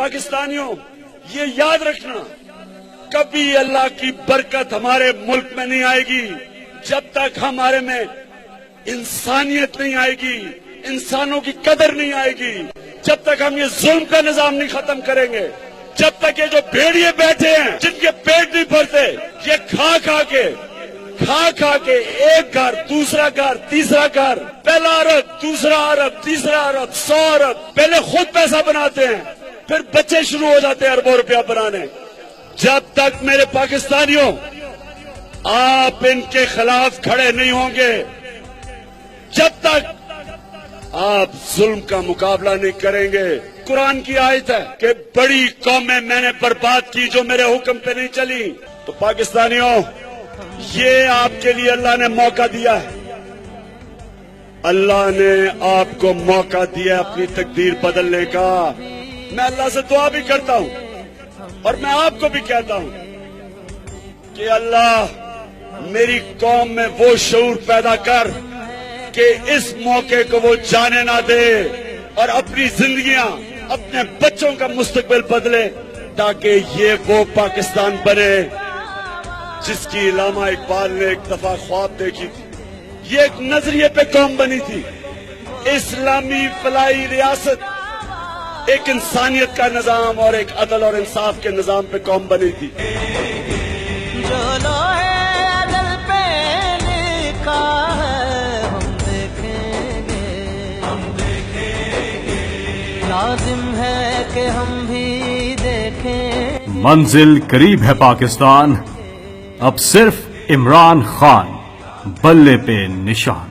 پاکستانیوں یہ یاد رکھنا، کبھی اللہ کی برکت ہمارے ملک میں نہیں آئے گی جب تک ہمارے میں انسانیت نہیں آئے گی، انسانوں کی قدر نہیں آئے گی، جب تک ہم یہ ظلم کا نظام نہیں ختم کریں گے، جب تک یہ جو بھیڑیے بیٹھے ہیں جن کے پیٹ نہیں بھرتے، یہ کھا کھا کے ایک گھر دوسرا گھر تیسرا گھر، پہلا ارب دوسرا ارب تیسرا ارب 100 ارب، پہلے خود پیسہ بناتے ہیں پھر بچے شروع ہو جاتے ہیں اربوں روپیہ بنانے۔ جب تک میرے پاکستانیوں آپ ان کے خلاف کھڑے نہیں ہوں گے، جب تک آپ ظلم کا مقابلہ نہیں کریں گے۔ قرآن کی آیت ہے کہ بڑی قومیں میں نے برباد کی جو میرے حکم پہ نہیں چلی۔ تو پاکستانیوں، یہ آپ کے لیے اللہ نے موقع دیا ہے، اللہ نے آپ کو موقع دیا اپنی تقدیر بدلنے کا۔ میں اللہ سے دعا بھی کرتا ہوں اور میں آپ کو بھی کہتا ہوں کہ اللہ میری قوم میں وہ شعور پیدا کر کہ اس موقع کو وہ جانے نہ دے اور اپنی زندگیاں، اپنے بچوں کا مستقبل بدلے، تاکہ یہ وہ پاکستان بنے جس کی علامہ اقبال نے ایک دفعہ خواب دیکھی تھی۔ یہ ایک نظریے پہ قوم بنی تھی، اسلامی فلاحی ریاست، ایک انسانیت کا نظام اور ایک عدل اور انصاف کے نظام پہ قوم بنی تھی۔ جو لوہے عدل پہ لکھا ہے ہم دیکھیں گے، لازم ہے کہ ہم بھی دیکھیں۔ منزل قریب ہے پاکستان، اب صرف عمران خان بلے پہ نشان۔